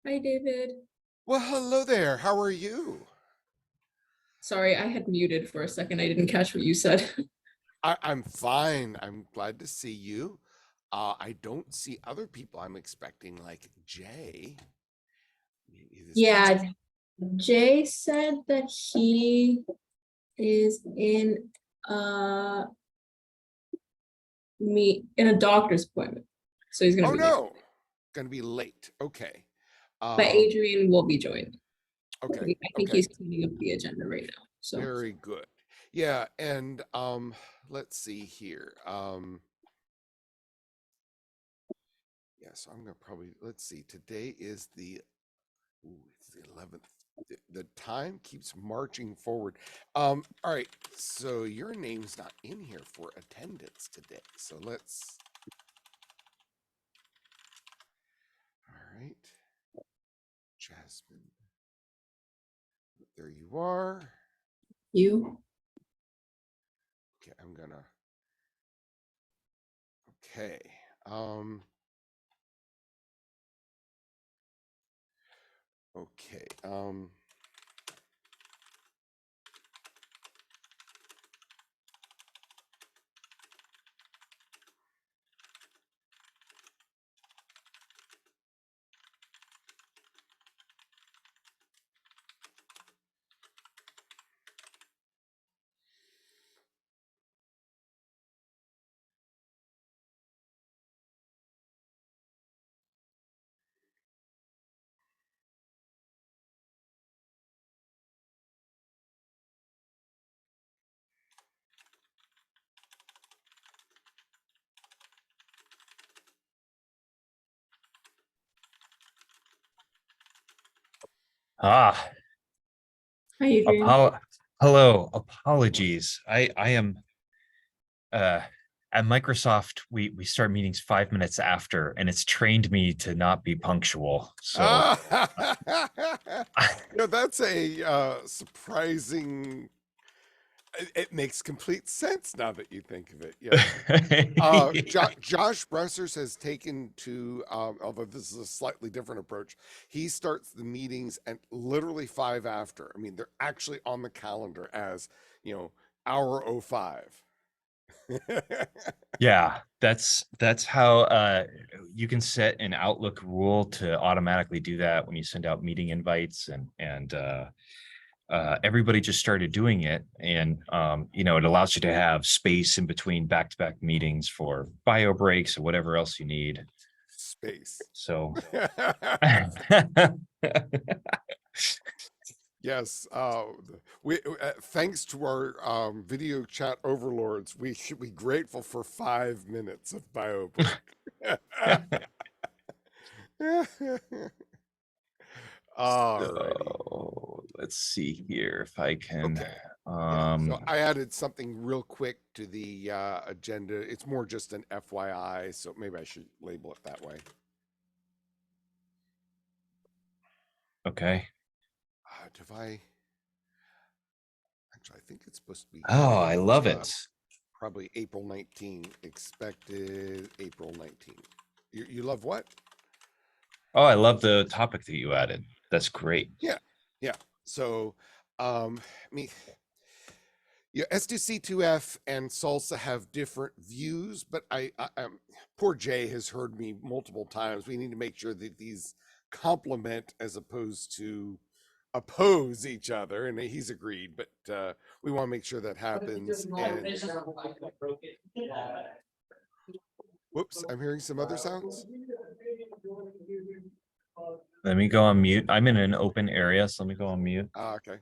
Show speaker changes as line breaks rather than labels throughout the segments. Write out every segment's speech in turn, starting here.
Hi, David.
Well, hello there. How are you?
Sorry, I had muted for a second. I didn't catch what you said.
I'm fine. I'm glad to see you. I don't see other people I'm expecting, like Jay. Maybe this person.
Yeah, Jay said that he is in a doctor's appointment. So he's gonna
Oh
be late.
no, gonna be late. Okay.
But
Um,
Adrian will be joining.
okay,
I think
okay.
he's cleaning up the agenda right now. So
Very good. Yeah, and let's see here. Yeah, so I'm gonna probably let's see. Today is it's the 11th. The time keeps marching forward. All right, so your name's not in here for attendance today. So let's, all right, Jasmine, there you are.
you.
Okay, okay. Um, okay.
Ah,
Hi, Adrian.
hello. Apologies. I am uh at Microsoft. We start meetings 5 minutes after, and it's trained me to not be punctual. So
That's a surprising. It makes complete sense now that you think of it. Yeah. Josh Bressers has taken to, although this is a slightly different approach, he starts the meetings at literally 5 after. I mean, they're actually on the calendar as, hour 05.
Yeah, that's how you can set an Outlook rule to automatically do that when you send out meeting invites, and everybody just started doing it, and it allows you to have space in between back-to-back meetings for bio breaks or whatever else you need.
Space.
So
Yes, we thanks to our video chat overlords, we should be grateful for 5 minutes of bio break. Alrighty.
so let's see here if I can.
Okay. Yeah. So I added something real quick to the agenda. It's more just an FYI, so maybe I should label it that way.
Okay.
Have I? Actually, I think it's supposed to be
Oh,
here.
I love it.
Probably April 19, expected April 19. You love what?
Oh, I love the topic that you added. That's great.
Yeah. Yeah. So, I mean, yeah, S2C2F and Salsa have different views, but poor Jay has heard me multiple times. We need to make sure that these complement as opposed to oppose each other, and he's agreed. But we want to make sure that happens. And whoops, I'm hearing some other sounds.
Let me go on mute. I'm in an open area, so let me go on mute.
Okay.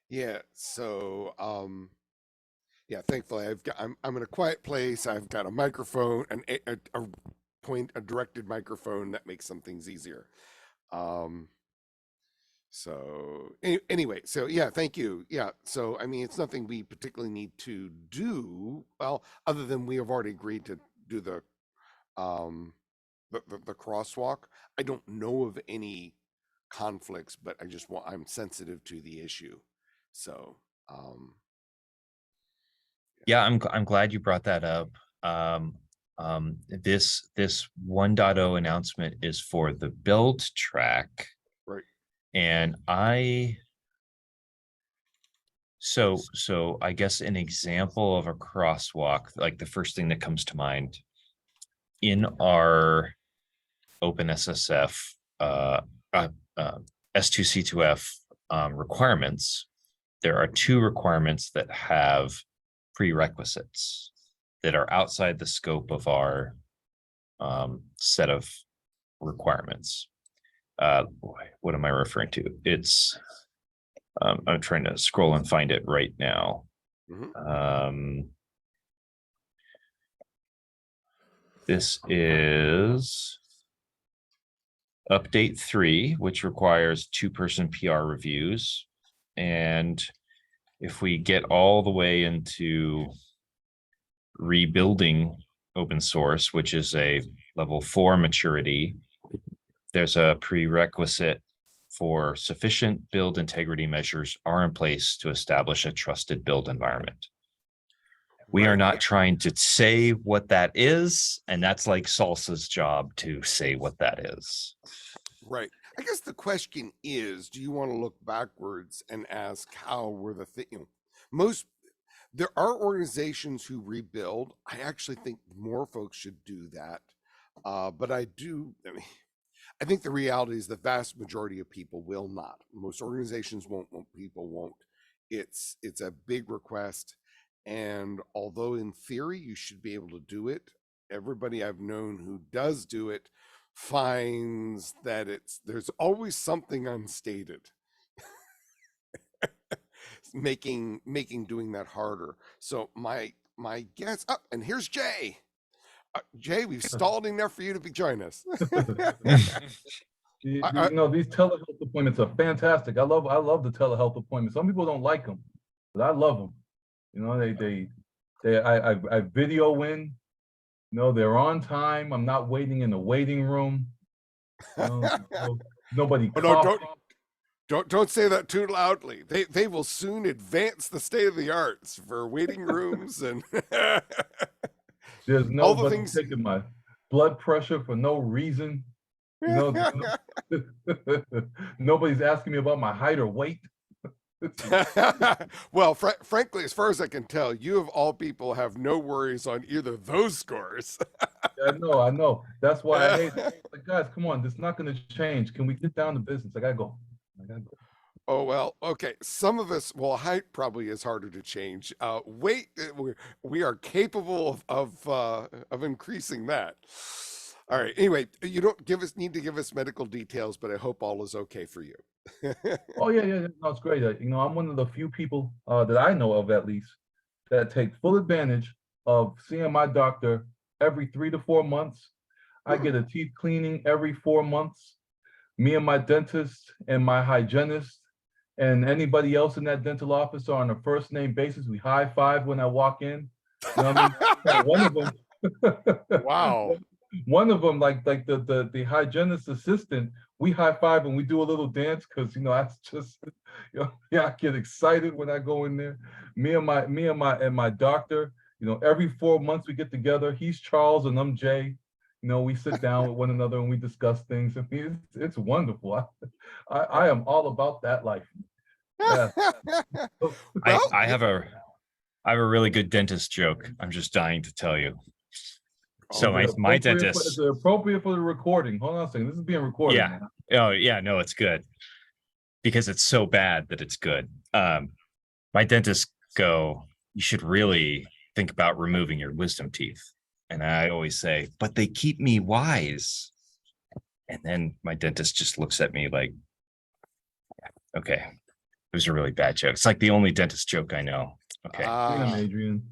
Yeah. So, yeah, thankfully I'm in a quiet place. I've got a microphone, a directed microphone that makes some things easier. Um, anyway, so yeah, thank you. Yeah, so I mean, it's nothing we particularly need to do. Well, other than we have already agreed to do um the crosswalk. I don't know of any conflicts, but I'm sensitive to the issue. So, um,
Yeah, I'm glad you brought that up. This 1.0 announcement is for the build track.
Right.
And so I guess an example of a crosswalk, like the first thing that comes to mind in our OpenSSF S2C2F requirements, there are 2 requirements that have prerequisites that are outside the scope of our set of requirements. What am I referring to? It's I'm trying to scroll and find it right now. This is update 3, which requires 2-person PR reviews. And if we get all the way into rebuilding open source, which is a level 4 maturity, there's a prerequisite for sufficient build integrity measures are in place to establish a trusted build environment. We are not trying to say what that is, and that's like Salsa's job to say what that is.
Right. I guess the question is, do you want to look backwards and ask how were the thing? There are organizations who rebuild. I actually think more folks should do that. But I think the reality is the vast majority of people will not. Most organizations won't, people won't. It's a big request. And although in theory you should be able to do it, everybody I've known who does do it finds that there's always something unstated. making doing that harder. So my guess and here's Jay. Jay, we've stalled enough for you to join us.
You know, these telehealth appointments are fantastic. I love the telehealth appointments. Some people don't like them, but I love them. You know, I video in. You know, they're on time. I'm not waiting in the waiting room. You know, nobody.
Oh, no, don't say that too loudly. They will soon advance the state of the arts for waiting rooms and
there's nobody taking my blood pressure for no reason. You know, nobody's asking me about my height or weight.
Well, frankly, as far as I can tell, you of all people have no worries on either of those scores.
I know. That's why I hate it. Like, guys, come on, this is not going to change. Can we get down to business? I gotta go.
Oh, well, okay. Some of us, well, height probably is harder to change. Weight, we are capable of increasing that. All right. Anyway, you don't need to give us medical details, but I hope all is okay for you.
Oh yeah. No, it's great. You know, I'm one of the few people that I know of, at least, that take full advantage of seeing my doctor every 3 to 4 months. I get a teeth cleaning every 4 months. Me and my dentist and my hygienist and anybody else in that dental office are on a first name basis. We high five when I walk in. You know what I mean? One of them.
Wow.
One of them, like the hygienist assistant, we high five and we do a little dance because, you know, that's just, you know, yeah, I get excited when I go in there. Me and my doctor, you know, every 4 months we get together. He's Charles and I'm Jay. You know, we sit down with one another and we discuss things. I mean, it's wonderful. I am all about that life. Yeah.
I have a really good dentist joke. I'm just dying to tell you. So my dentist.
Is it appropriate for the recording? Hold on a second. This is being recorded.
Yeah. Now. Oh yeah. No, it's good because it's so bad that it's good. My dentists go, you should really think about removing your wisdom teeth. And I always say, but they keep me wise. And then my dentist just looks at me like, okay, it was a really bad joke. It's like the only dentist joke I know. Okay.
Adrian.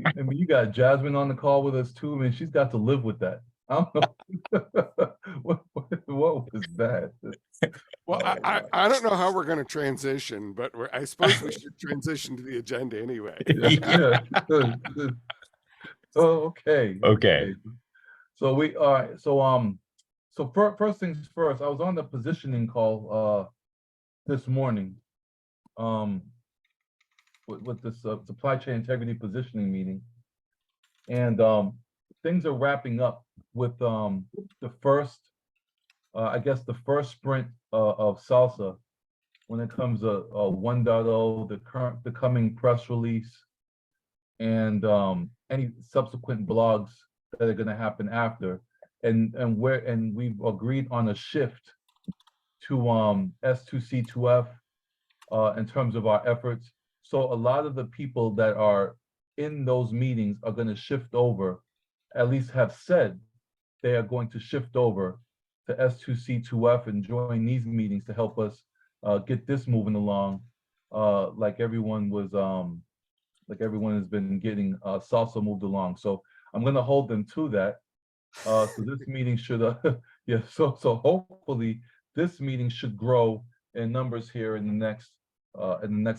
I mean, you got Jasmine on the call with us too. I mean, she's got to live with that. I don't know. what was that?
Well, I don't know how we're going to transition, but I suppose we should transition to the agenda anyway.
Yeah. Oh, okay. So we are. So first things first. I was on the positioning call this morning. With this supply chain integrity positioning meeting, and things are wrapping up with the first, I guess the first sprint of Salsa when it comes to 1.0, the coming press release, and any subsequent blogs that are going to happen after, and we've agreed on a shift to S2C2F in terms of our efforts. So a lot of the people that are in those meetings are going to shift over, at least have said they are going to shift over to S2C2F and join these meetings to help us get this moving along. Like everyone has been getting Salsa moved along. So I'm going to hold them to that. So this meeting should, yeah. So hopefully this meeting should grow in numbers here in the next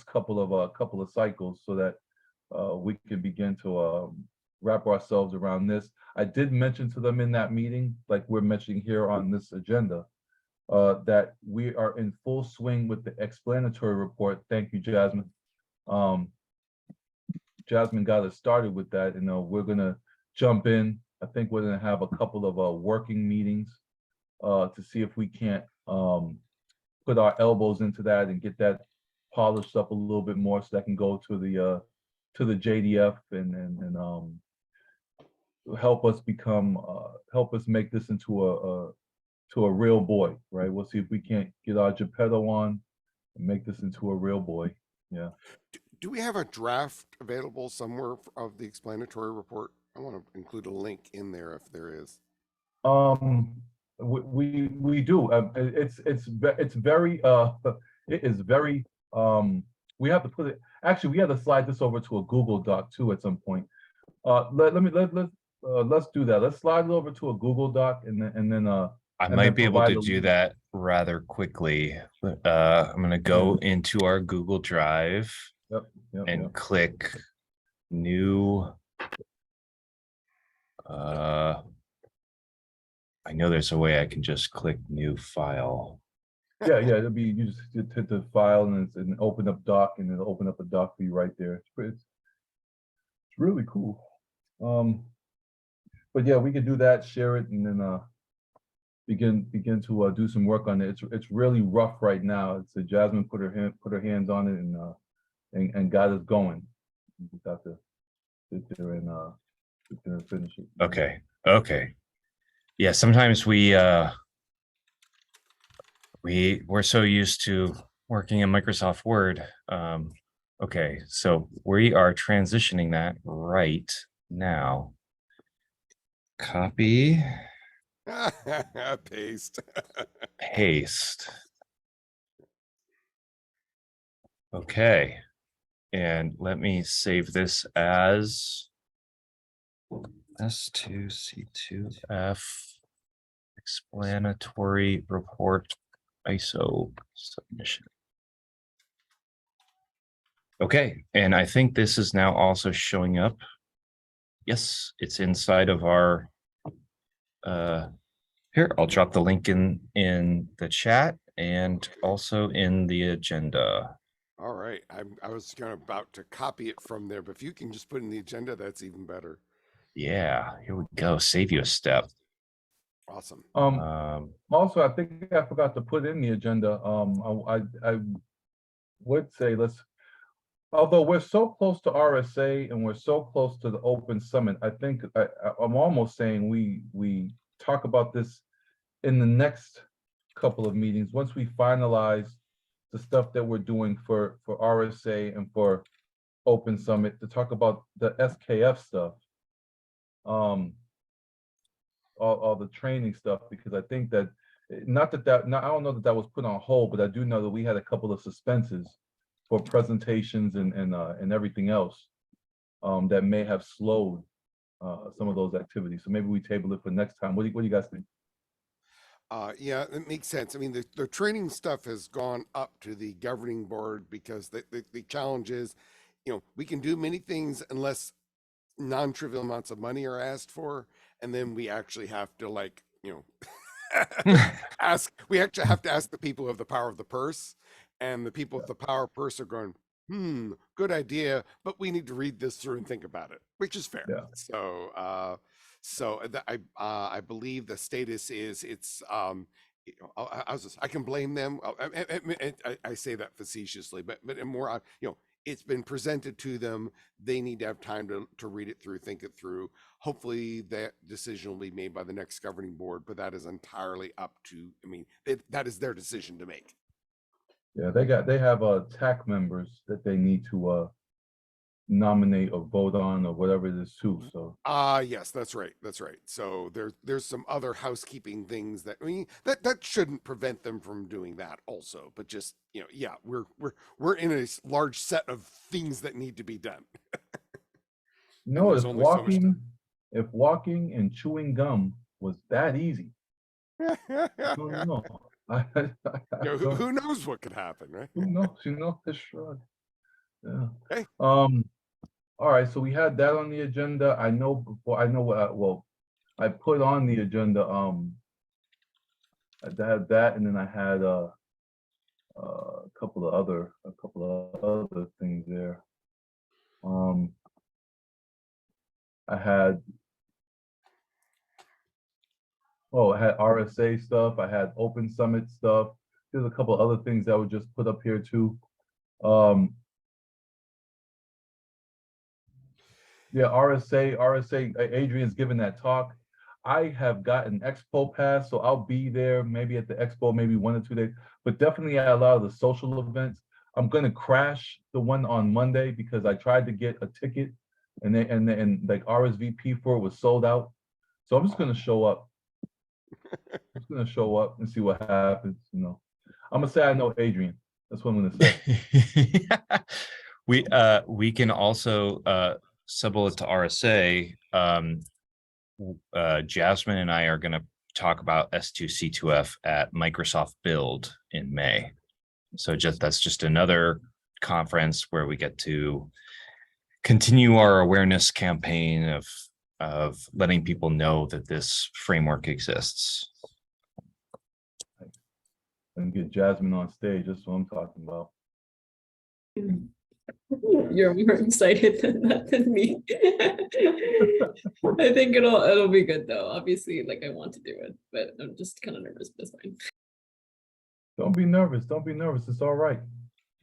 couple of cycles, so that we can begin to wrap ourselves around this. I did mention to them in that meeting, like we're mentioning here on this agenda, that we are in full swing with the explanatory report. Thank you, Jasmine. Jasmine got us started with that, and we're gonna jump in. I think we're gonna have a couple of working meetings to see if we can't put our elbows into that and get that polished up a little bit more, so that can go to the JDF and help us make this into a real boy, right? We'll see if we can't get our Geppetto on and make this into a real boy. Yeah.
Do we have a draft available somewhere of the explanatory report? I want to include a link in there if there is.
We do. It's very it is very we have to put it, actually we have to slide this over to a Google Doc too at some point. Let's do that. Let's slide it over to a Google Doc, and then
I
and
might
then
be able
provide
to
a
do
link.
that rather quickly. I'm going to go into our Google Drive
Yep,
and
yep.
click new. I know there's a way I can just click new file.
Yeah, it'll be, you just hit the file and open up doc, and it'll open up a doc for you right there. It's really cool. But yeah, we could do that, share it, and then begin to do some work on it. It's really rough right now. It's Jasmine put her hands on it and got us going. We just have to sit there and finish it.
Okay. Yeah, sometimes we're so used to working in Microsoft Word. Okay, so we are transitioning that right now. Copy,
Paste.
paste. Okay, and let me save this as S2C2F explanatory report ISO submission. Okay, and I think this is now also showing up. Yes, it's inside of our here. I'll drop the link in the chat and also in the agenda.
All right. I was about to copy it from there, but if you can just put in the agenda, that's even better.
Yeah, here we go. Save you a step.
Awesome.
Also, I think I forgot to put in the agenda. I would say although we're so close to RSA and we're so close to the Open Summit, I think I'm almost saying we talk about this in the next couple of meetings once we finalize the stuff that we're doing for RSA and for Open Summit, to talk about the SKF stuff, all the training stuff, because I think that I don't know that was put on hold, but I do know that we had a couple of suspenses for presentations and everything else that may have slowed some of those activities. So maybe we table it for next time. What do you guys think?
Yeah, it makes sense. I mean, the training stuff has gone up to the governing board because the challenge is, we can do many things unless non-trivial amounts of money are asked for, and then we actually have to we actually have to ask the people who have the power of the purse, and the people with the power of purse are going, good idea, but we need to read this through and think about it, which is fair.
Yeah.
So So I believe the status is it's I can blame them. I say that facetiously, but more it's been presented to them. They need to have time to read it through, think it through. Hopefully that decision will be made by the next governing board, but that is entirely up to, that is their decision to make.
Yeah, they have TAC members that they need to nominate or vote on or whatever it is too. So
yes, that's right. So there's some other housekeeping things that that shouldn't prevent them from doing that also, but just yeah, we're in a large set of things that need to be done.
if
only so much time.
walking and chewing gum was that easy, I don't know.
Who knows what could happen, right?
Who knows? It's sure. Yeah.
Okay.
All right, so we had that on the agenda. I know I put on the agenda, I had that, and then I had a couple of other things there. I had RSA stuff, I had Open Summit stuff. There's a couple other things that I would just put up here too. Yeah, RSA, Adrian's given that talk. I have gotten Expo Pass, so I'll be there maybe at the Expo, maybe 1 or 2 days, but definitely at a lot of the social events. I'm gonna crash the one on Monday because I tried to get a ticket and like RSVP for it was sold out. So I'm just gonna show up. And see what happens, I'm gonna say I know Adrian. That's what I'm gonna say.
We can also sub-bullet to RSA. Jasmine and I are going to talk about S2C2F at Microsoft Build in May. So that's just another conference where we get to continue our awareness campaign of letting people know that this framework exists.
And get Jasmine on stage. That's what I'm talking about.
You're more excited than that than me. I think it'll be good though. Obviously, like I want to do it, but I'm just kind of nervous, but it's fine.
Don't be nervous. It's all right.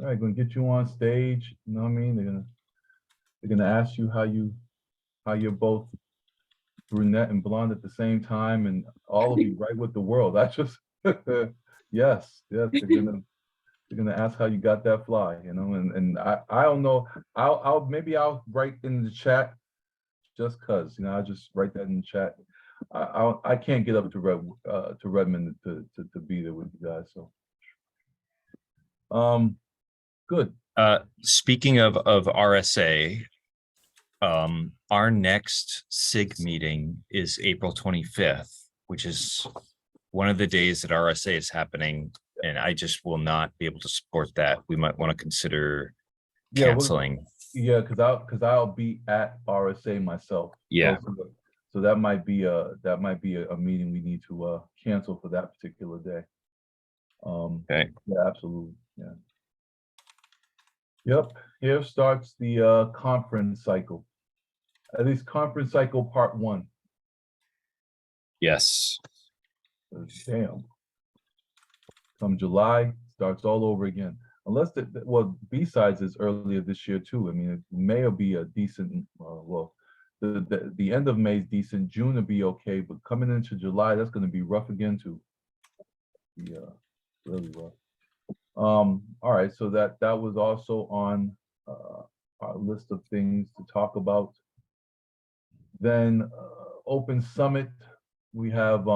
All right, gonna get you on stage. You know what I mean? They're gonna ask you how you're both brunette and blonde at the same time, and all of you right with the world. That's just yes. They're gonna ask how you got that fly, and I don't know. I'll write in the chat just cause I'll just write that in the chat. I can't get up to Redmond to be there with you guys. So good.
Speaking of RSA, our next SIG meeting is April 25th, which is one of the days that RSA is happening, and I just will not be able to support that. We might want to consider canceling.
Because I'll be at RSA myself.
Yeah.
So that might be a meeting we need to cancel for that particular day.
Okay.
Yeah, absolutely. Yeah. Yep. Here starts the conference cycle. At least conference cycle part 1.
Yes.
Damn. Come July, starts all over again. Unless B-sides is earlier this year too. I mean, May will be a decent. The end of May is decent. June will be okay, but coming into July, that's going to be rough again too. Yeah, really rough. All right, so that was also on our list of things to talk about. Then Open Summit, we have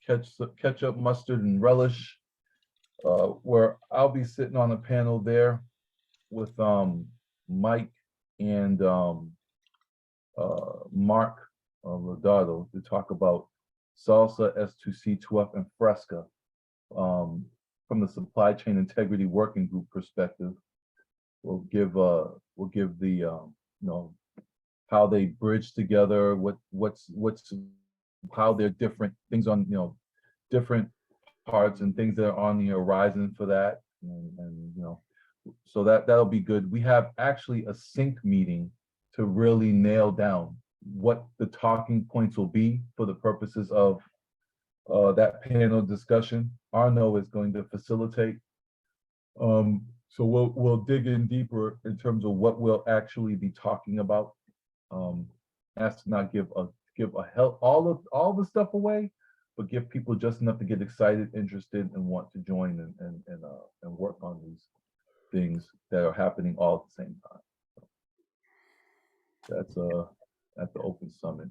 ketchup, mustard, and relish, where I'll be sitting on a panel there with Mike and Mark Lodato to talk about salsa, S2C2F, and Fresca from the supply chain integrity working group perspective. We'll give the how they bridge together, how they're different things on different parts and things that are on the horizon for that, and so that'll be good. We have actually a sync meeting to really nail down what the talking points will be for the purposes of that panel discussion. Arno is going to facilitate. So we'll dig in deeper in terms of what we'll actually be talking about. As to not give all the stuff away, but give people just enough to get excited, interested, and want to join and work on these things that are happening all at the same time. So that's at the Open Summit.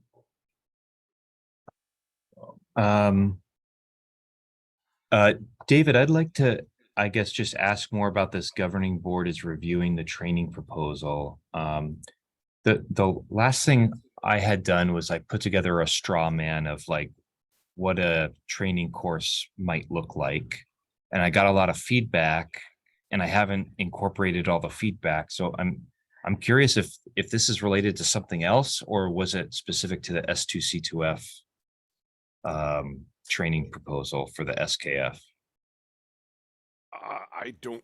David, I'd like to, I guess, just ask more about this governing board is reviewing the training proposal. The last thing I had done was I put together a straw man of like what a training course might look like. And I got a lot of feedback and I haven't incorporated all the feedback. So I'm curious if this is related to something else or was it specific to the S2C2F training proposal for the SKF?
I don't.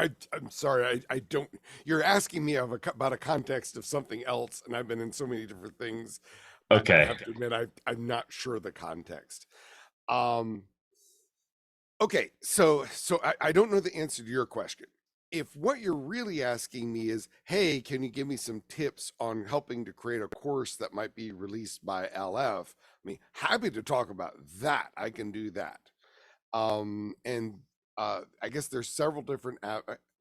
I'm sorry. I don't. You're asking me about a context of something else, and I've been in so many different things.
Okay.
I have to admit, I'm not sure the context. Okay, so I don't know the answer to your question. If what you're really asking me is, hey, can you give me some tips on helping to create a course that might be released by LF? I mean, happy to talk about that. I can do that. I guess there's several different,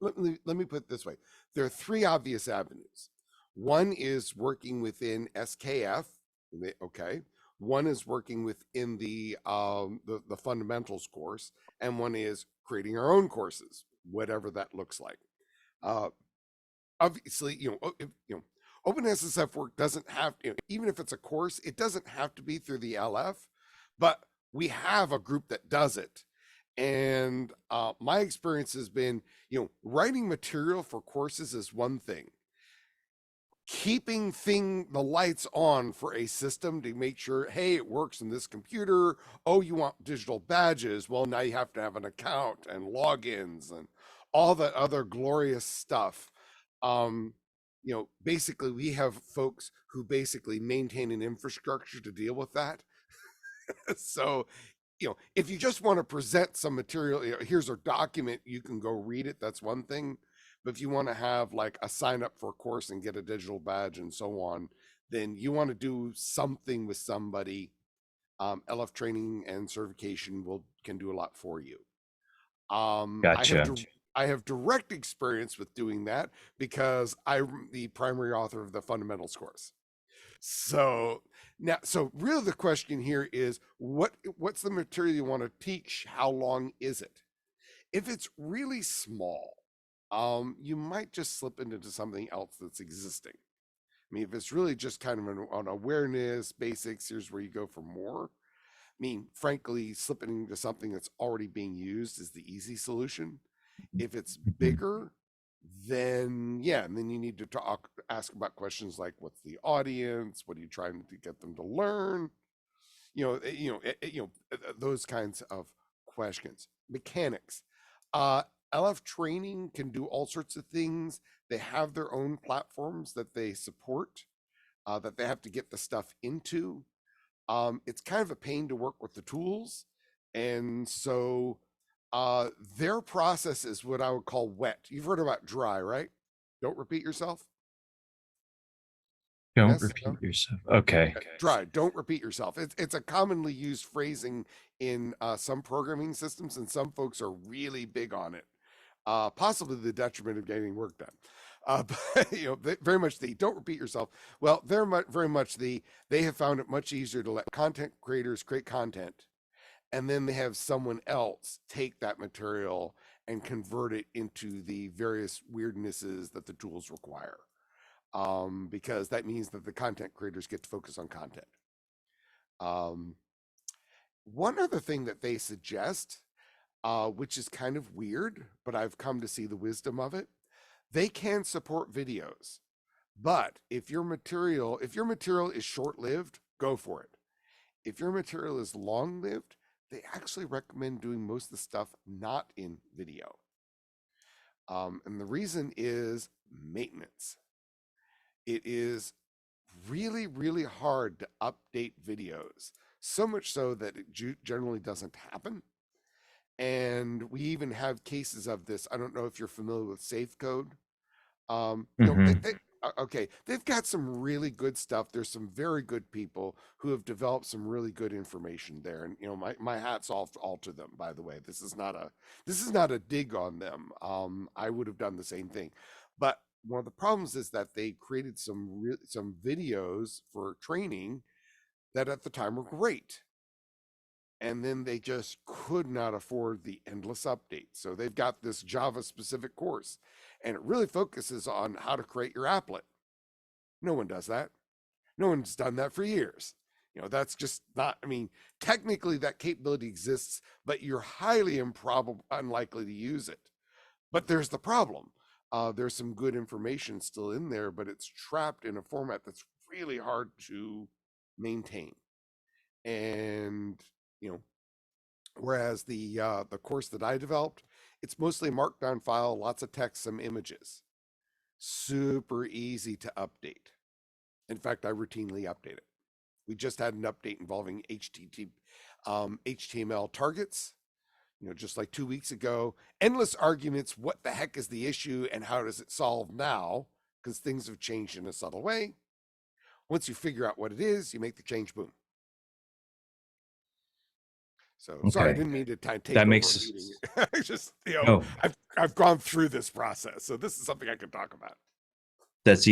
let me put it this way. There are three obvious avenues. One is working within SKF, okay. One is working within the fundamentals course, and one is creating our own courses, whatever that looks like. Obviously, OpenSSF work doesn't have, even if it's a course, it doesn't have to be through the LF, but we have a group that does it. And my experience has been, writing material for courses is one thing. Keeping the lights on for a system to make sure, hey, it works in this computer. Oh, you want digital badges? Well, now you have to have an account and logins and all that other glorious stuff. Basically we have folks who basically maintain an infrastructure to deal with that. So, if you just want to present some material, here's our document, you can go read it. That's one thing. But if you want to have like a sign up for a course and get a digital badge and so on, then you want to do something with somebody. LF training and certification can do a lot for you.
Gotcha.
I have direct experience with doing that because I'm the primary author of the fundamentals course. So really the question here is what's the material you want to teach? How long is it? If it's really small, you might just slip into something else that's existing. I mean, if it's really just kind of on awareness, basics, here's where you go for more. I mean, frankly, slipping into something that's already being used is the easy solution. If it's bigger, then and then you need to ask about questions like, what's the audience? What are you trying to get them to learn? Those kinds of questions. Mechanics. LF training can do all sorts of things. They have their own platforms that they support, that they have to get the stuff into. It's kind of a pain to work with the tools. And so their process is what I would call wet. You've heard about dry, right? Don't repeat yourself.
Don't repeat yourself. Okay.
Dry. Don't repeat yourself. It's a commonly used phrasing in some programming systems, and some folks are really big on it. Possibly the detriment of getting work done. But very much don't repeat yourself. Well, they're very much they have found it much easier to let content creators create content, and then they have someone else take that material and convert it into the various weirdnesses that the tools require. Because that means that the content creators get to focus on content. One other thing that they suggest, which is kind of weird, but I've come to see the wisdom of it. They can support videos, but if your material is short-lived, go for it. If your material is long-lived, they actually recommend doing most of the stuff not in video. And the reason is maintenance. It is really, really hard to update videos. So much so that it generally doesn't happen. And we even have cases of this. I don't know if you're familiar with Safe Code. You know,
Mhm.
okay, they've got some really good stuff. There's some very good people who have developed some really good information there, and you know, my hat's off all to them. By the way, this is not a dig on them. I would have done the same thing, but one of the problems is that they created some videos for training that at the time were great, and then they just could not afford the endless updates. So they've got this Java specific course, and it really focuses on how to create your applet. No one does that. No one's done that for years. You know, that's just not, I mean, technically that capability exists, but you're highly unlikely to use it. But there's the problem. There's some good information still in there, but it's trapped in a format that's really hard to maintain. And, you know, whereas the course that I developed, it's mostly a markdown file, lots of text, some images. Super easy to update. In fact, I routinely update it. We just had an update involving HTML targets, you know, just like 2 weeks ago. Endless arguments. What the heck is the issue and how does it solve now? Because things have changed in a subtle way. Once you figure out what it is, you make the change, boom. So sorry, I
Okay.
didn't mean to take
That
over
makes
a meeting. I just, you know,
no,
I've gone through this process, so this is something I can talk about.
that's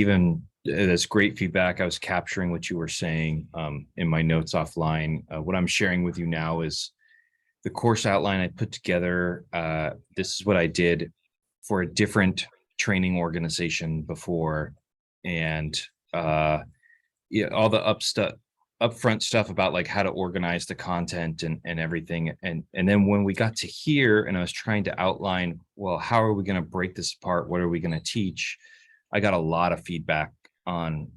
great feedback. I was capturing what you were saying in my notes offline. What I'm sharing with you now is the course outline I put together. This is what I did for a different training organization before, and yeah, all the upfront stuff about like how to organize the content and everything. And then when we got to here and I was trying to outline, well, how are we going to break this apart? What are we going to teach? I got a lot of feedback on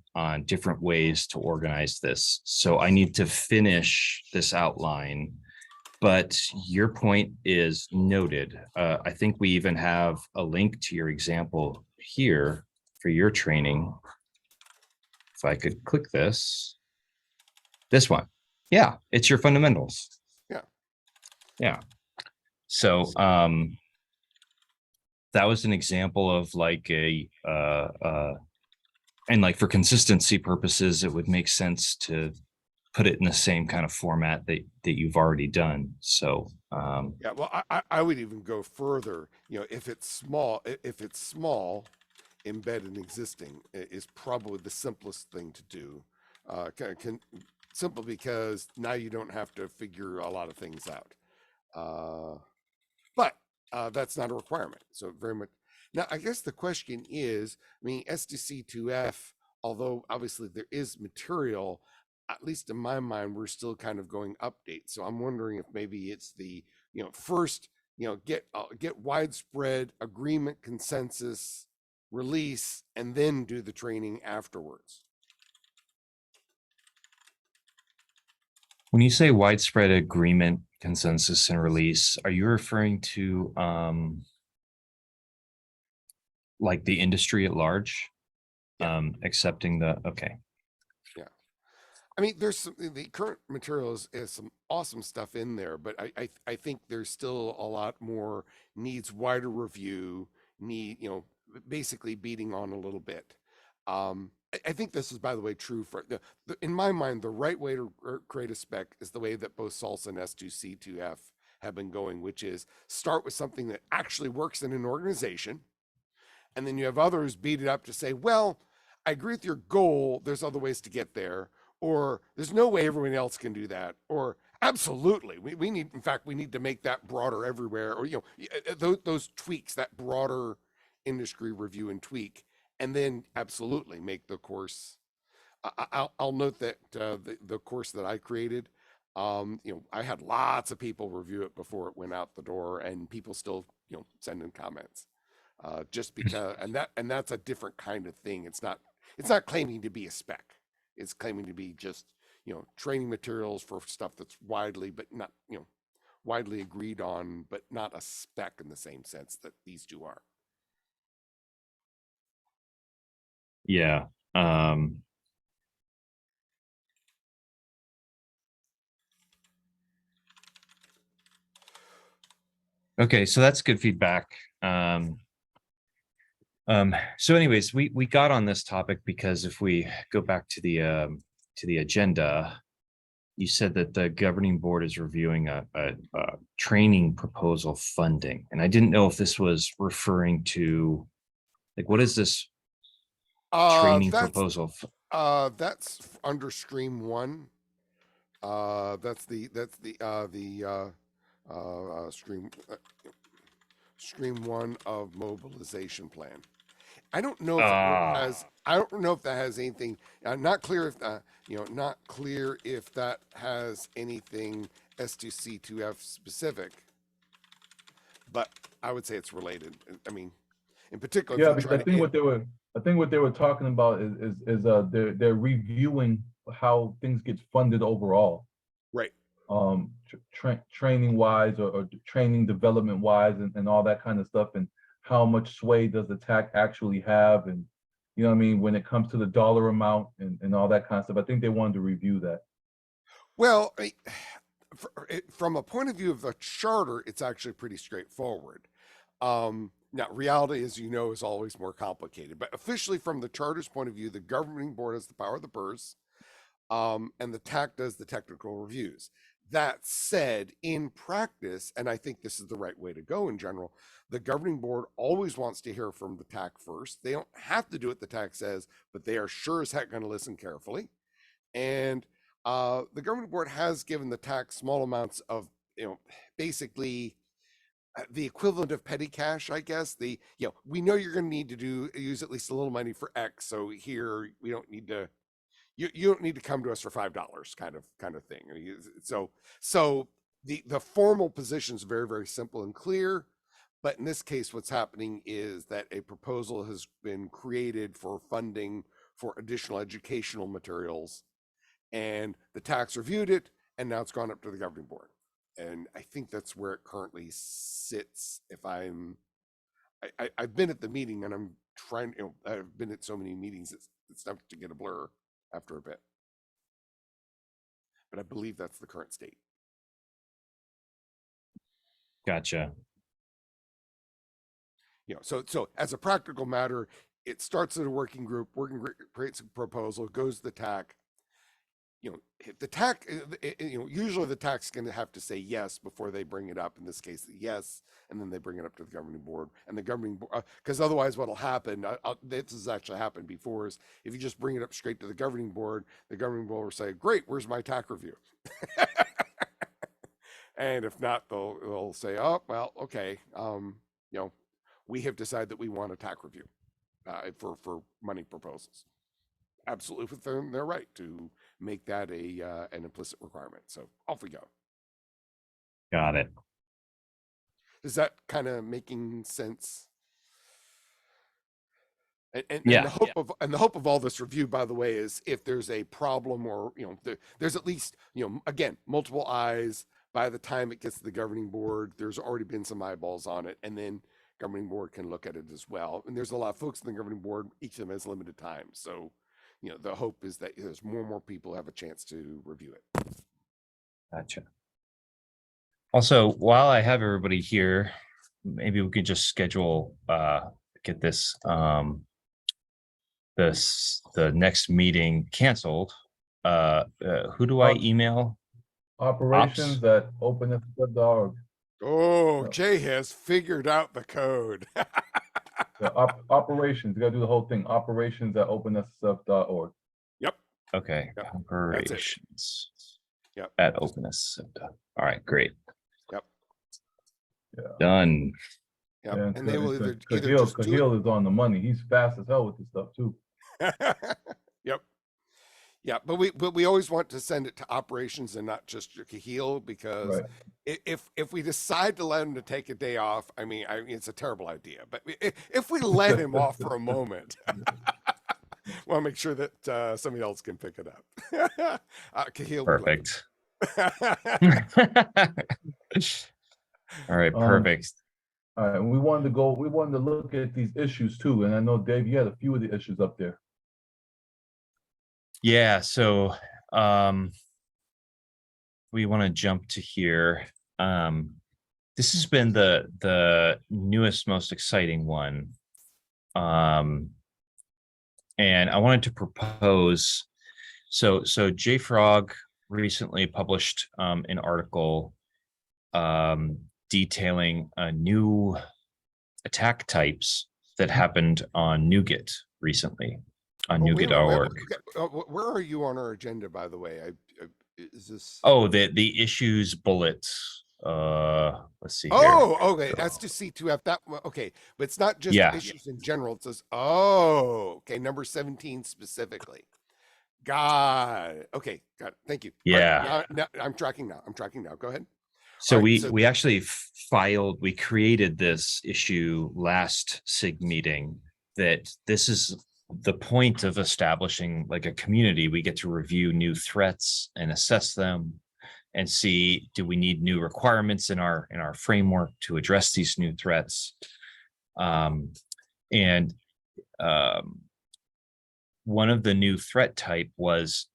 different ways to organize this. So I need to finish this outline. But your point is noted. I think we even have a link to your example here for your training. If I could click this one. Yeah, it's your fundamentals.
Yeah.
Yeah. So that was an example of like and like for consistency purposes, it would make sense to put it in the same kind of format that you've already done. So
Yeah, well, I would even go further. You know, if it's small, embed an existing is probably the simplest thing to do. Simple because now you don't have to figure a lot of things out. But that's not a requirement. So very much. Now, I guess the question is, I mean, S2C2F, although obviously there is material, at least in my mind, we're still kind of going update. So I'm wondering if maybe it's the, you know, first, you know, get widespread agreement, consensus, release, and then do the training afterwards.
when you say widespread agreement, consensus, and release, are you referring to like the industry at large?
Yeah.
Accepting the okay.
Yeah. I mean, there's the current materials is some awesome stuff in there, but I think there's still a lot more needs wider review, you know, basically beating on a little bit. I think this is, by the way, true for in my mind, the right way to create a spec is the way that both SALSA and S2C2F have been going, which is start with something that actually works in an organization. And then you have others beat it up to say, well, I agree with your goal. There's other ways to get there. Or there's no way everyone else can do that. Or absolutely, we need, in fact, we need to make that broader everywhere. Or, you know, those tweaks, that broader industry review and tweak. And then absolutely make the course. I'll note that the course that I created, you know, I had lots of people review it before it went out the door, and people still, you know, send in comments. Just because, and that's a different kind of thing. It's not claiming to be a spec. It's claiming to be just, you know, training materials for stuff that's widely, but not, you know, widely agreed on, but not a spec in the same sense that these two are.
Yeah. Okay, so that's good feedback. So anyways, we got on this topic because if we go back to the agenda, you said that the governing board is reviewing a training proposal funding, and I didn't know if this was referring to, like, what is this training proposal?
That's under stream 1. That's the stream 1 of mobilization plan. I don't know if it has. I don't know if that has anything. Not clear if not clear if that has anything S2C2F specific. But I would say it's related. I mean, in particular,
Yeah, because I think what they were talking about is they're reviewing how things get funded overall.
Right.
Training wise or training development wise and all that kind of stuff, and how much sway does the TAC actually have, and you know what I mean, when it comes to the dollar amount and all that kind of stuff. I think they wanted to review that.
Well, from a point of view of the charter, it's actually pretty straightforward. Now, reality, as you know, is always more complicated. But officially, from the charter's point of view, the governing board has the power of the purse, and the TAC does the technical reviews. That said, in practice, and I think this is the right way to go in general, the governing board always wants to hear from the TAC first. They don't have to do what the TAC says, but they are sure as heck going to listen carefully. And the governing board has given the TAC small amounts of, basically the equivalent of petty cash, I guess. We know you're going to need to use at least a little money for X. So here we don't need to. You don't need to come to us for $5 kind of thing. So the formal position is very, very simple and clear. But in this case, what's happening is that a proposal has been created for funding for additional educational materials, and the TAC's reviewed it, and now it's gone up to the governing board. And I think that's where it currently sits. I've been at the meeting, and I'm trying, I've been at so many meetings, it's tough to get a blur after a bit. But I believe that's the current state.
Gotcha.
So as a practical matter, it starts at a working group creates a proposal, goes to the TAC. The TAC, usually the TAC's going to have to say yes before they bring it up. In this case, yes, and then they bring it up to the governing board. And the governing board, because otherwise, what'll happen? This has actually happened before. Is if you just bring it up straight to the governing board will say, "Great, where's my TAC review?" And if not, they'll say, "Oh, well, okay, we have decided that we want a TAC review for money proposals." Absolutely within their right to make that an implicit requirement. So off we go.
Got it.
Is that kind of making sense? And the hope of all this review, by the way, is if there's a problem or there's at least again multiple eyes by the time it gets to the governing board. There's already been some eyeballs on it, and then governing board can look at it as well. And there's a lot of folks in the governing board. Each of them has limited time, so. The hope is that there's more and more people have a chance to review it.
Gotcha. Also, while I have everybody here, maybe we could just schedule, get this, the next meeting canceled. Who do I email?
Operations at OpenSSF.org.
Oh, Jay has figured out the code.
Operations, you gotta do the whole thing. Operations at OpenSSF.org.
Yep.
Okay.
Yep.
Operations.
Yep.
At OpenSSF. All right, great.
Yep.
Yeah.
Done.
Yep.
Yeah,
and they will either
just Kahil is on the money. He's fast as hell with this stuff too.
Yep. Yeah, but we always want to send it to operations and not just your Kahil, because if we decide to let him to take a day off, I mean it's a terrible idea. But if we let him off for a moment, we'll make sure that somebody else can pick it up. Kahil,
perfect. All right, perfect.
All right, we wanted to look at these issues too, and I know Dave, you had a few of the issues up there.
Yeah, so we want to jump to here. this has been the newest, most exciting one. And I wanted to propose, so JFrog recently published an article detailing new attack types that happened on NuGet recently, on NuGet.org.
Where are you on our agenda, by the way? Is this?
Oh, the issues bullet. Let's see here.
Oh, okay. S2C2F. That okay, but it's not just issues in general. It says, oh, okay, number 17 specifically. Got it. Okay, got it. Thank you.
Yeah.
Now, I'm tracking now. Go ahead.
So we actually we created this issue last SIG meeting, that this is the point of establishing like a community. We get to review new threats and assess them and see, do we need new requirements in our framework to address these new threats? One of the new threat type was,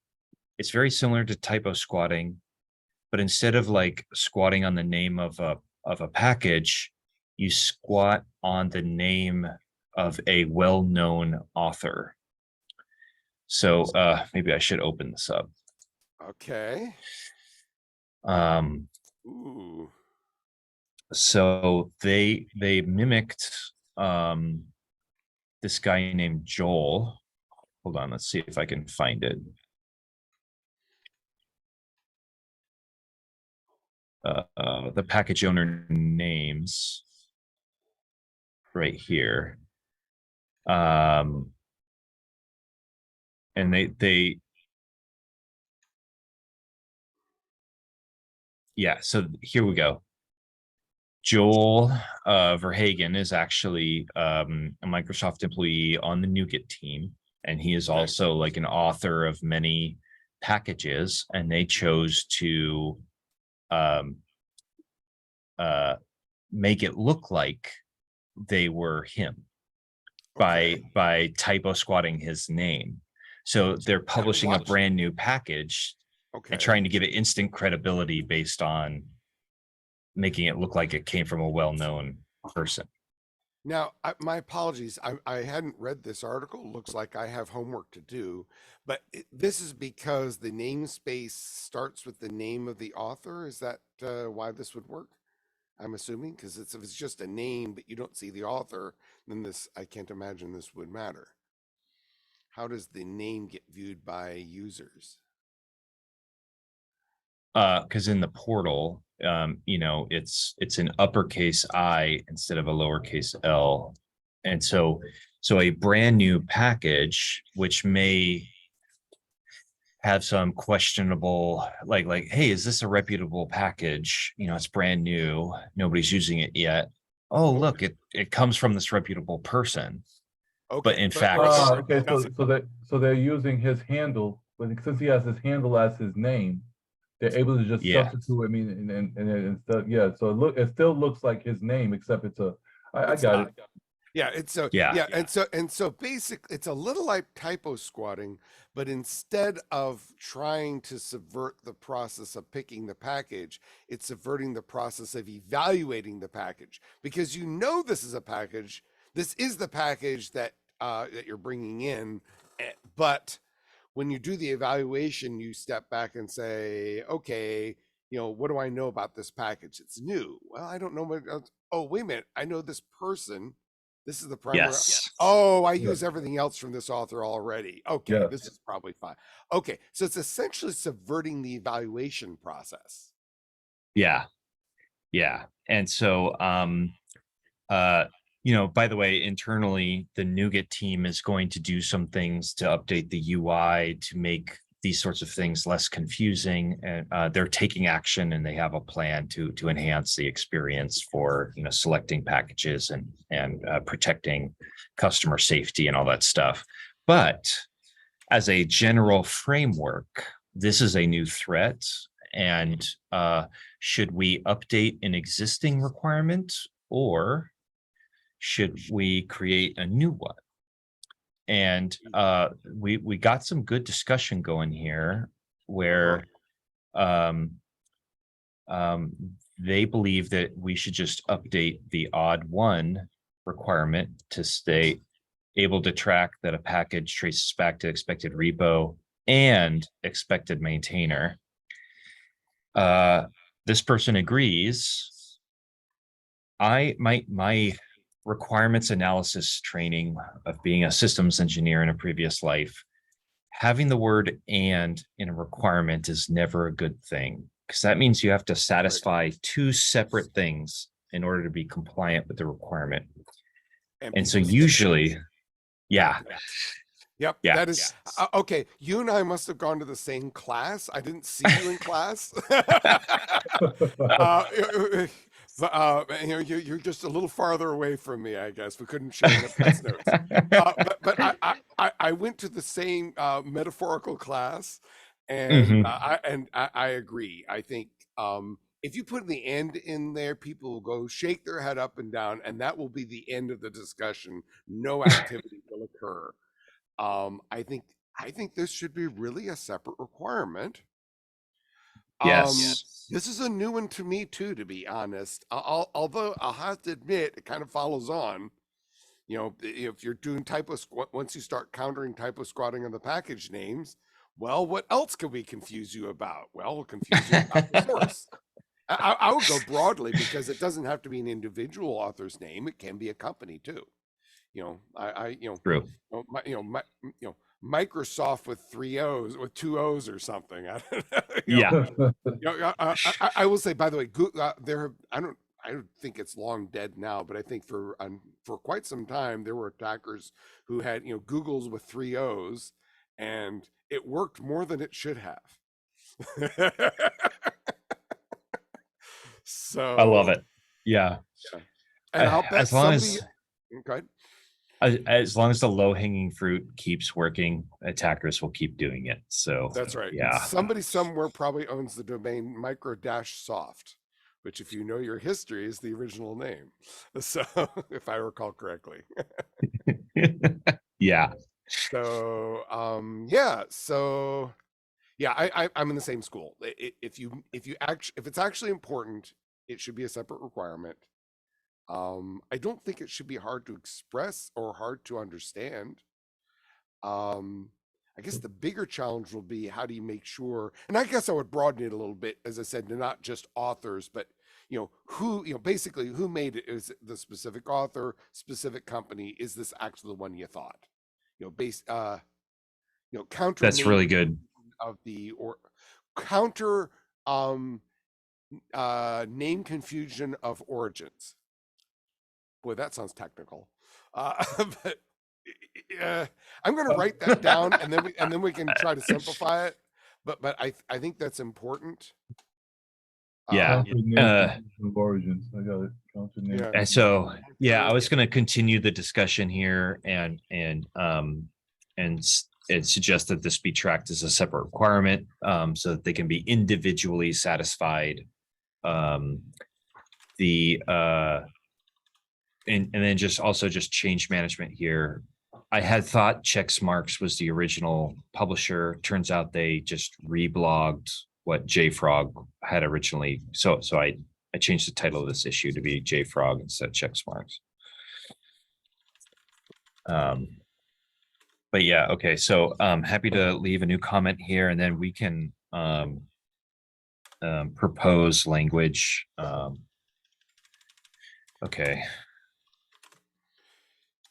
it's very similar to typo squatting, but instead of like squatting on the name of a package, you squat on the name of a well-known author. So maybe I should open this up.
Okay.
Ooh. So they mimicked this guy named Joel. Hold on, let's see if I can find it. The package owner names right here. And they yeah, so here we go. Joel Verhagen is actually a Microsoft employee on the NuGet team, and he is also like an author of many packages, and they chose to make it look like they were him by typo squatting his name. So they're publishing a brand new package and trying to give it instant credibility based on making it look like it came from a well-known person.
Now, my apologies. I hadn't read this article. Looks like I have homework to do, but this is because the namespace starts with the name of the author. Is that why this would work? I'm assuming, because if it's just a name, but you don't see the author, then I can't imagine this would matter. How does the name get viewed by users?
Because in the portal, you know, it's an uppercase I instead of a lowercase L. And so a brand new package, which may have some questionable, like, hey, is this a reputable package? You know, it's brand new, nobody's using it yet. Oh, look, it comes from this reputable person. Okay, but in fact,
okay, so they're using his handle, but since he has his handle as his name, they're able to just substitute. I mean, and stuff. Yeah, so it still looks like his name, except it's a. I got it.
Yeah, it's so yeah, and so basically it's a little like typo squatting, but instead of trying to subvert the process of picking the package, it's subverting the process of evaluating the package, because you know this is a package. This is the package that that you're bringing in, but when you do the evaluation, you step back and say, okay, you know, what do I know about this package? It's new. Well, I don't know what else. Oh, wait a minute. I know this person. This is the primary.
Yes.
Oh, I use everything else from this author already. Okay, this is probably fine. Okay, so it's essentially subverting the evaluation process.
Yeah. And so, you know, by the way, internally, the NuGet team is going to do some things to update the UI to make these sorts of things less confusing. And they're taking action, and they have a plan to enhance the experience for, you know, selecting packages and protecting customer safety and all that stuff. But as a general framework, this is a new threat. And should we update an existing requirement, or should we create a new one? And we got some good discussion going here, where they believe that we should just update the odd one requirement to stay able to track that a package traces back to expected repo and expected maintainer. This person agrees. My requirements analysis training of being a systems engineer in a previous life, having the word "and" in a requirement is never a good thing, because that means you have to satisfy two separate things in order to be compliant with the requirement. And so usually, yeah.
Yep,
Yeah.
that is okay. You and I must have gone to the same class. I didn't see you in class. You know, you're just a little farther away from me, I guess. We couldn't share the class notes. But I went to the same metaphorical class, and I agree. I think if you put the "and" in there, people will go shake their head up and down, and that will be the end of the discussion. No activity will occur. I think this should be really a separate requirement.
Yes.
This is a new one to me too, to be honest. Although I'll have to admit, it kind of follows on. You know, if you're doing typo, once you start countering typo squatting on the package names, well, what else can we confuse you about? Well, we'll confuse you about the source. I would go broadly, because it doesn't have to be an individual author's name; it can be a company too. You know,
True.
Microsoft with 3 O's, with 2 O's or something.
Yeah.
I will say, by the way, I don't think it's long dead now, but I think for quite some time there were attackers who had Google's with 3 O's, and it worked more than it should have. So
I love it. Yeah.
And I'll bet
As long
somebody. Go ahead.
as long as the low-hanging fruit keeps working, attackers will keep doing it. So
That's right.
Yeah.
Somebody somewhere probably owns the domain micro-soft, which, if you know your history, is the original name. So, if I recall correctly.
Yeah.
So, yeah. So, yeah, I'm in the same school. If it's actually important, it should be a separate requirement. I don't think it should be hard to express or hard to understand. I guess the bigger challenge will be, how do you make sure, and I guess I would broaden it a little bit, as I said, to not just authors, but basically who made it. Is it the specific author, specific company? Is this actually the one you thought? Counter.
That's really good.
Of the or counter name confusion of origins. Boy, that sounds technical. But I'm going to write that down, and then we can try to simplify it. But I think that's important.
Yeah.
Origins. I got it.
Yeah.
And so, yeah, I was going to continue the discussion here and suggest that this be tracked as a separate requirement, so that they can be individually satisfied. And then just change management here. I had thought Checksmarks was the original publisher. Turns out they just reblogged what JFrog had originally. So I changed the title of this issue to be JFrog instead of Checksmarks. But yeah, okay. So I'm happy to leave a new comment here, and then we can propose language. Okay.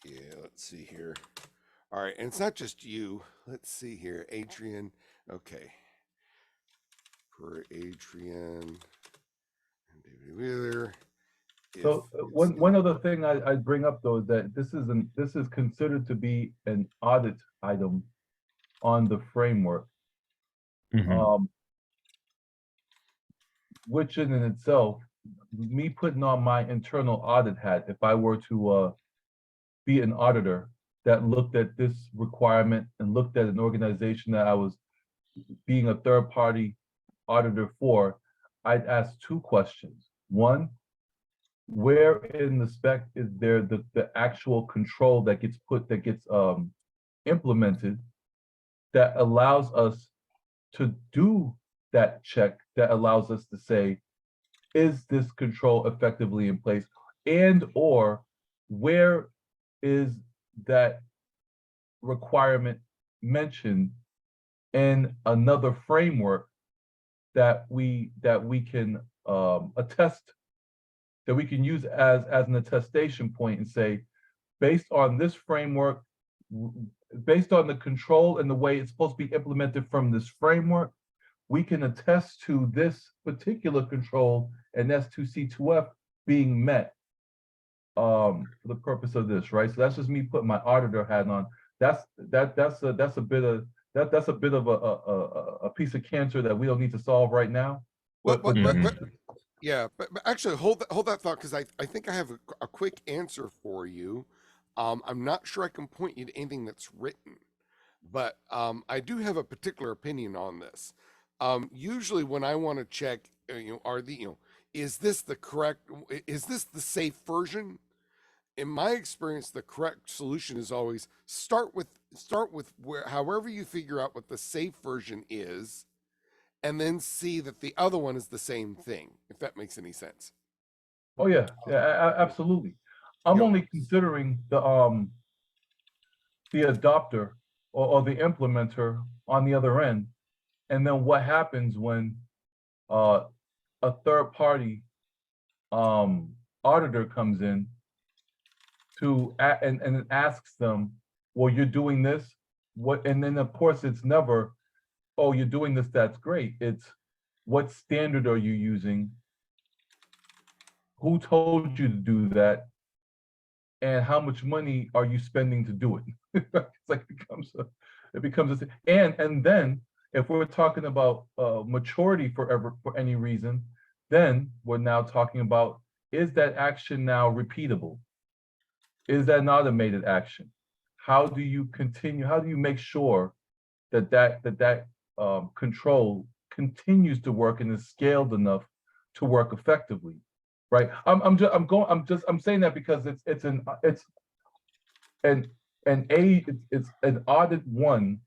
Yeah, let's see here. All right, and it's not just you. Let's see here, Adrian. Okay. For Adrian and David Wheeler.
So one other thing I'd bring up, though, is that this is considered to be an audit item on the framework, which in itself, me putting on my internal audit hat, if I were to be an auditor that looked at this requirement and looked at an organization that I was being a third-party auditor for, I'd ask 2 questions. One, where in the spec is there the actual control that gets implemented that allows us to do that check, that allows us to say, is this control effectively in place, and or where is that requirement mentioned in another framework that we can attest, that we can use as an attestation point and say, based on this framework, based on the control and the way it's supposed to be implemented from this framework, we can attest to this particular control and S2C2F being met for the purpose of this, right? So that's just me putting my auditor hat on. That's a bit of a piece of cancer that we don't need to solve right now.
But
Mhm.
yeah, but actually hold that thought, because I think I have a quick answer for you. I'm not sure I can point you to anything that's written, but I do have a particular opinion on this. Usually when I want to check, is this the correct, is this the safe version? In my experience, the correct solution is always start with where, however you figure out what the safe version is, and then see that the other one is the same thing, if that makes any sense.
Oh yeah, absolutely. I'm
Yeah.
only considering the adopter or the implementer on the other end, and then what happens when a third party auditor comes in to and asks them, well, you're doing this, what? And then of course it's never, oh, you're doing this, that's great. It's, what standard are you using? Who told you to do that? And how much money are you spending to do it? It's like it becomes a, and then if we're talking about maturity for any reason, then we're now talking about, is that action now repeatable? Is that an automated action? How do you continue? How do you make sure that control continues to work and is scaled enough to work effectively? Right. I'm saying that because it's an audit one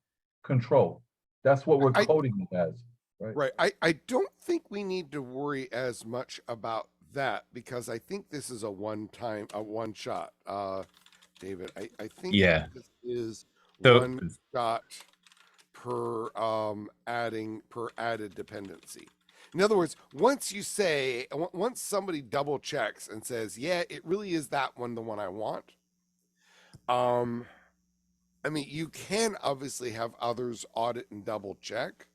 control. That's what we're coding it as. Right.
Right. I don't think we need to worry as much about that, because I think this is a one shot. David, I think
Yeah.
this is
So
one shot per added dependency. In other words, once somebody double checks and says, yeah, it really is that one, the one I want. I mean, you can obviously have others audit and double check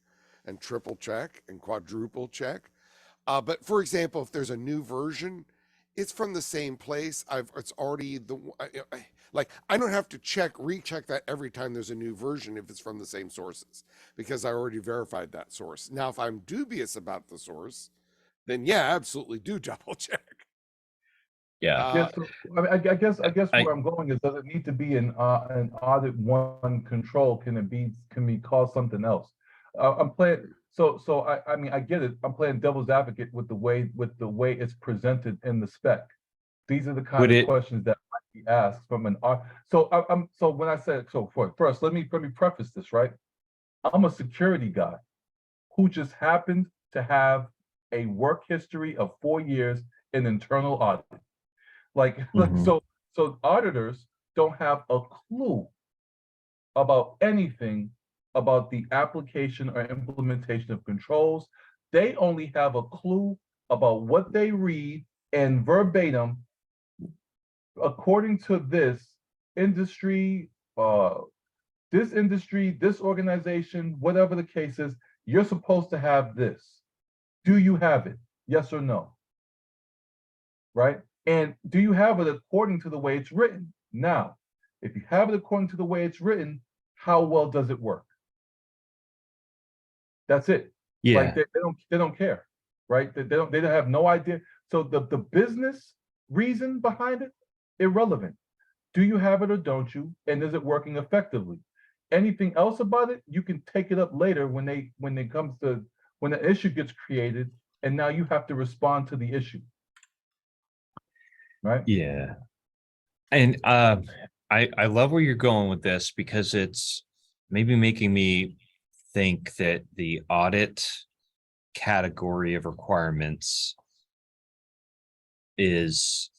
and triple check and quadruple check. But for example, if there's a new version, it's from the same place. It's already like, I don't have to recheck that every time there's a new version if it's from the same sources, because I already verified that source. Now, if I'm dubious about the source, then yeah, absolutely do double check.
yeah,
Yeah, so I guess
I-
where I'm going is, does it need to be an audit one control? Can be called something else? I'm playing, I mean, I get it. I'm playing devil's advocate with the way it's presented in the spec. These are the kind
Would
of
it-
questions that might be asked from an so when I said, first, let me preface this, right? I'm a security guy who just happened to have a work history of 4 years in internal audit. Like,
Mhm.
so auditors don't have a clue about anything about the application or implementation of controls. They only have a clue about what they read, and verbatim, according to this industry, this organization, whatever the case is, you're supposed to have this. Do you have it? Yes or no? Right? And do you have it according to the way it's written? Now, if you have it according to the way it's written, how well does it work? That's it.
yeah,
Like they don't care, right? They have no idea. So the business reason behind it, irrelevant. Do you have it or don't you? And is it working effectively? Anything else about it, you can take it up later when the issue gets created, and now you have to respond to the issue. Right?
yeah. And I love where you're going with this, because it's maybe making me think that the audit category of requirements is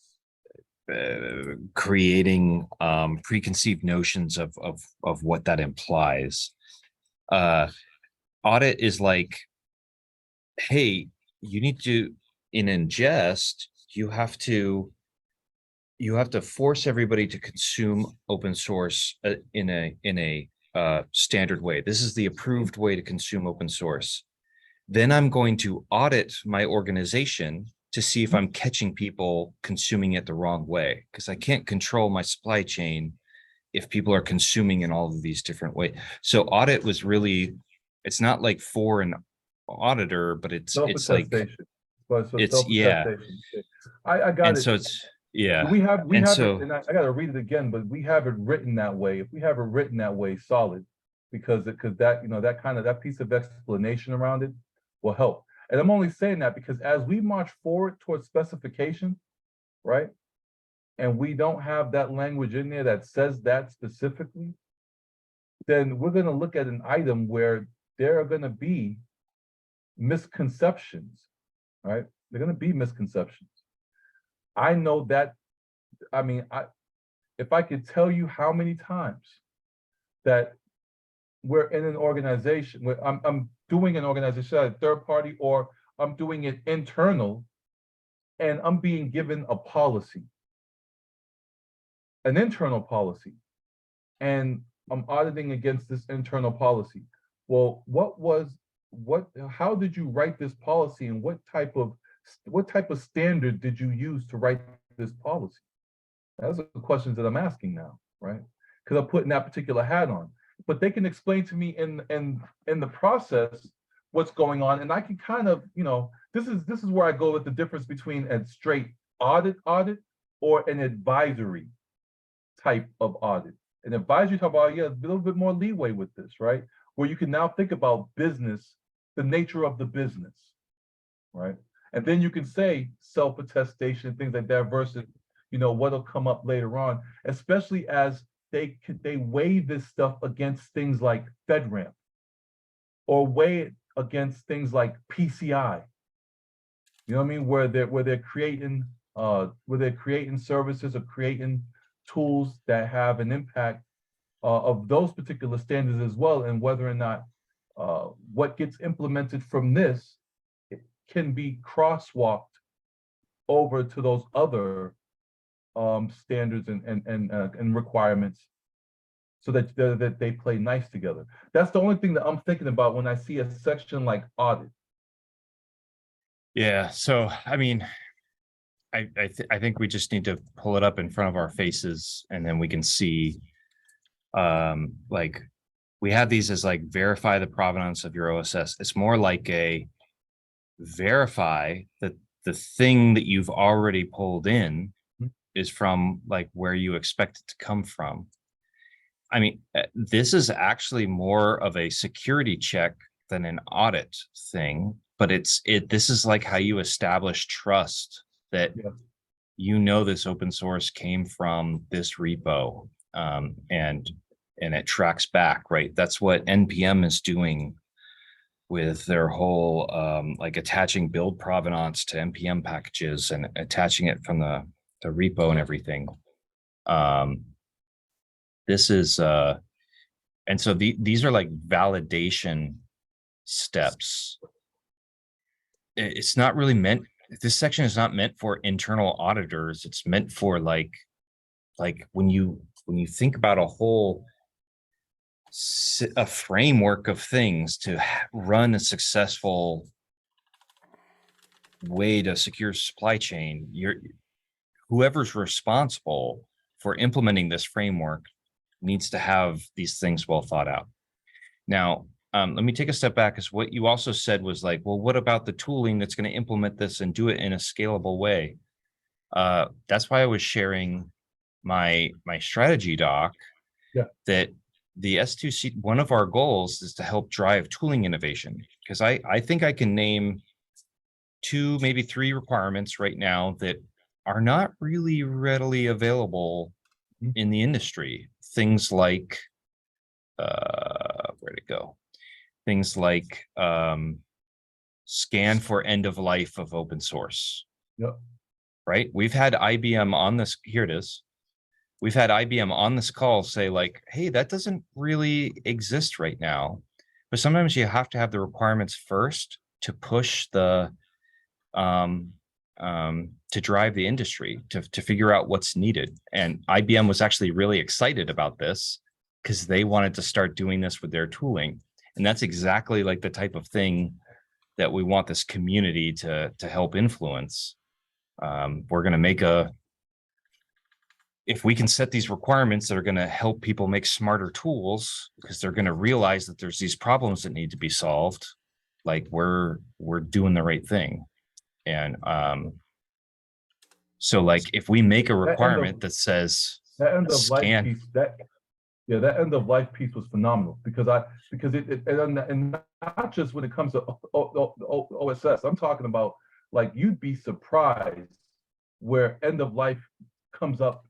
creating preconceived notions of what that implies. Audit is like, hey, you need to, in ingest, you have to force everybody to consume open source in a standard way. This is the approved way to consume open source. Then I'm going to audit my organization to see if I'm catching people consuming it the wrong way, because I can't control my supply chain if people are consuming in all of these different ways. So audit was really, it's not like for an auditor, but it's like, it's, yeah.
I got
and
it.
so it's, yeah.
We have
so,
it, and I got to read it again, but we have it written that way. If we have it written that way, solid, because that, that piece of explanation around it will help. And I'm only saying that because as we march forward towards specification, right, and we don't have that language in there that says that specifically, then we're going to look at an item where there are going to be misconceptions, right? They're going to be misconceptions. I know that, I mean, if I could tell you how many times that we're in an organization, where I'm doing an organization at a third party, or I'm doing it internal, and I'm being given a policy, an internal policy, and I'm auditing against this internal policy. Well, how did you write this policy, and what type of standard did you use to write this policy? Those are the questions that I'm asking now, right? Because I'm putting that particular hat on. But they can explain to me in the process what's going on, and I can kind of, this is where I go with the difference between a straight audit or an advisory type of audit. An advisory type of audit, yeah, a little bit more leeway with this, right? Where you can now think about business, the nature of the business, right? And then you can say self-attestation, things like that, versus, what'll come up later on, especially as they weigh this stuff against things like FedRAMP, or weigh it against things like PCI. You know what I mean? Where they're creating services or creating tools that have an impact of those particular standards as well, and whether or not what gets implemented from this can be crosswalked over to those other standards and requirements, so that they play nice together. That's the only thing that I'm thinking about when I see a section like audit.
Yeah. So, I mean, I think we just need to pull it up in front of our faces, and then we can see, like, we have these as like verify the provenance of your OSS. It's more like a verify that the thing that you've already pulled in is from like where you expect it to come from. I mean, this is actually more of a security check than an audit thing, but this is like how you establish trust that this open source came from this repo, and it tracks back, right? That's what NPM is doing with their whole like attaching build provenance to NPM packages and attaching it from the repo and everything. This is and so these are like validation steps. It's not really meant, this section is not meant for internal auditors. It's meant for like when you think about a framework of things to run a successful way to secure supply chain, whoever's responsible for implementing this framework needs to have these things well thought out. Now, let me take a step back, because what you also said was like, well, what about the tooling that's going to implement this and do it in a scalable way? That's why I was sharing my strategy doc.
Yeah.
That the S2C, one of our goals is to help drive tooling innovation, because I think I can name 2, maybe 3 requirements right now that are not really readily available in the industry. Things like, where'd it go? Things like scan for end of life of open source.
Yep.
right? We've had IBM on this, here it is. We've had IBM on this call say like, hey, that doesn't really exist right now. But sometimes you have to have the requirements first to push the, to drive the industry, to figure out what's needed. And IBM was actually really excited about this because they wanted to start doing this with their tooling. And that's exactly like the type of thing that we want this community to help influence. We're going to make if we can set these requirements that are going to help people make smarter tools, because they're going to realize that there's these problems that need to be solved, like we're doing the right thing. And so like if we make a requirement that says
that end of life
scan,
piece, that end of life piece was phenomenal, because and not just when it comes to OSS, I'm talking about like you'd be surprised where end of life comes up,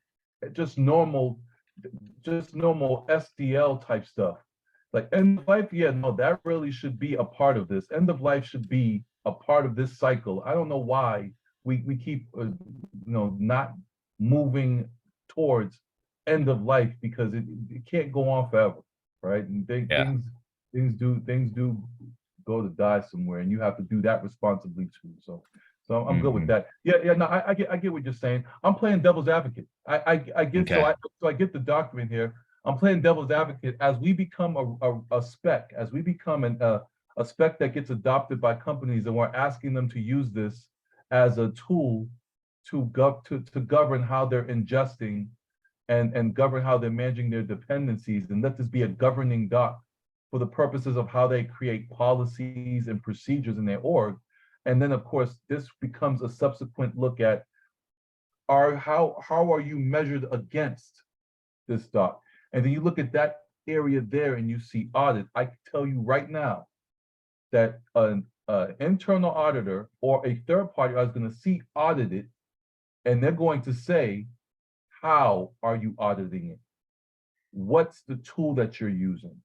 just normal SDL type stuff. Like end of life, yeah, no, that really should be a part of this. End of life should be a part of this cycle. I don't know why we keep not moving towards end of life, because it can't go on forever, right? And things do go to die somewhere, and you have to do that responsibly too. So I'm good with that. Yeah, no, I get what you're saying. I'm playing devil's advocate. I get
Okay.
I get the document here. I'm playing devil's advocate as we become a spec, as we become a spec that gets adopted by companies, and we're asking them to use this as a tool to govern how they're ingesting and govern how they're managing their dependencies, and let this be a governing doc for the purposes of how they create policies and procedures in their org. And then of course, this becomes a subsequent look at how are you measured against this doc? And then you look at that area there and you see audit. I can tell you right now that an internal auditor or a third party is going to see audited, and they're going to say, how are you auditing it? What's the tool that you're using?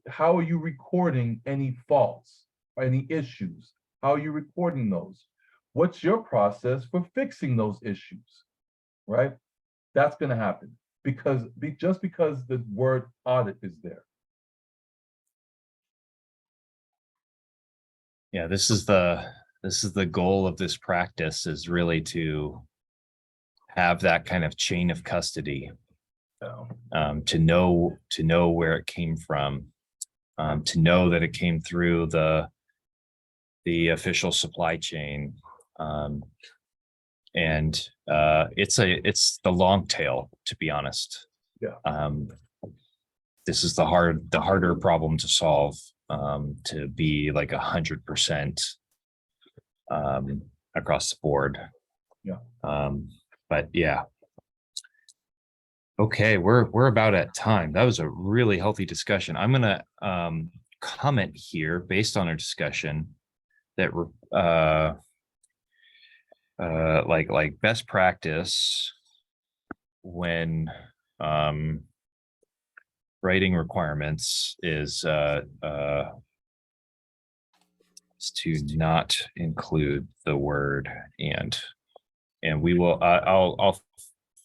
How are you recording any faults or any issues? How are you recording those? What's your process for fixing those issues, right? That's going to happen just because the word audit is there.
Yeah, this is the goal of this practice, is really to have that kind of chain of custody, to know where it came from, to know that it came through the official supply chain, and it's the long tail, to be honest.
Yeah.
This is the harder problem to solve, to be like 100% across the board.
Yeah.
But yeah. Okay, we're about at time. That was a really healthy discussion. I'm gonna comment here based on our discussion that like best practice when writing requirements is to not include the word and we will I'll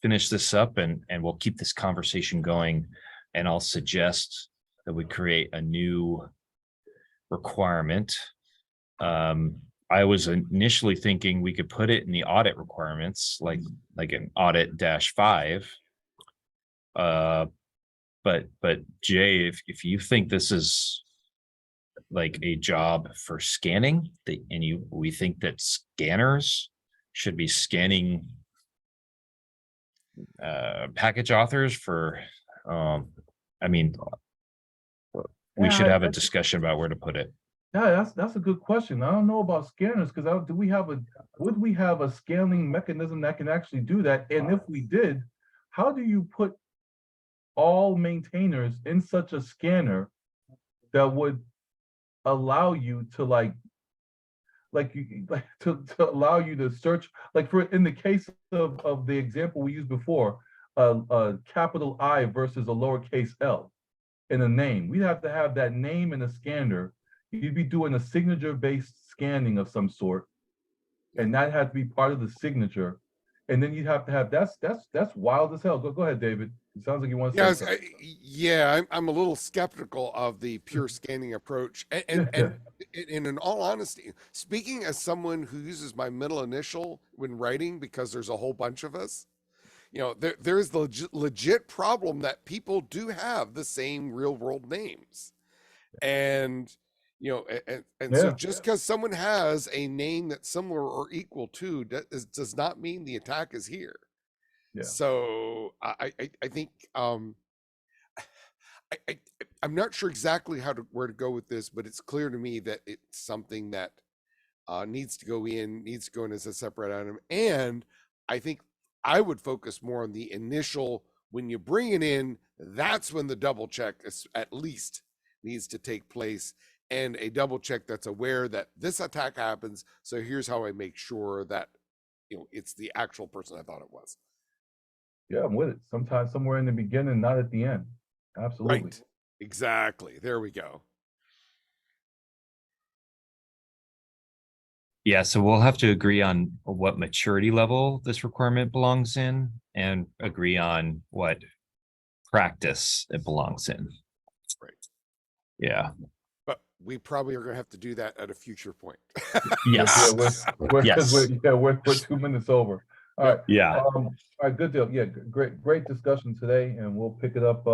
finish this up and we'll keep this conversation going, and I'll suggest that we create a new requirement. I was initially thinking we could put it in the audit requirements, like an audit -5. But Jay, if you think this is like a job for scanning, we think that scanners should be scanning package authors for, I mean, we should have a discussion about where to put it.
Yeah, that's a good question. I don't know about scanners, because would we have a scanning mechanism that can actually do that? And if we did, how do you put all maintainers in such a scanner that would allow you to to allow you to search, like in the case of the example we used before, a capital I versus a lowercase l in a name. We'd have to have that name in a scanner. You'd be doing a signature-based scanning of some sort, and that had to be part of the signature. And then you have to have, that's wild as hell. Go ahead, David. It sounds like you want to say something.
I'm a little skeptical of the pure scanning approach. And in all honesty, speaking as someone who uses my middle initial when writing, because there's a whole bunch of us, there's the legit problem that people do have the same real world names. And so just because someone has a name that's similar or equal to does not mean the attack is here.
Yeah.
So I think I'm not sure exactly where to go with this, but it's clear to me that it's something that needs to go in as a separate item. And I think I would focus more on the initial, when you bring it in, that's when the double check is at least needs to take place, and a double check that's aware that this attack happens. So here's how I make sure that it's the actual person I thought it was.
Yeah, I'm with it. Sometimes somewhere in the beginning, not at the end. Absolutely.
Right. Exactly. There we go.
Yeah, so we'll have to agree on what maturity level this requirement belongs in, and agree on what practice it belongs in.
Right.
Yeah.
But we probably are going to have to do that at a future point.
Yes.
We're 2 minutes over. All right.
Yeah.
All right, good deal. Yeah, great discussion today, and we'll pick it up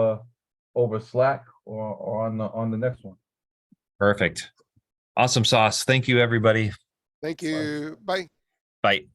over Slack or on the next one.
Perfect. Awesome sauce. Thank you, everybody.
Thank you. Bye.
Bye.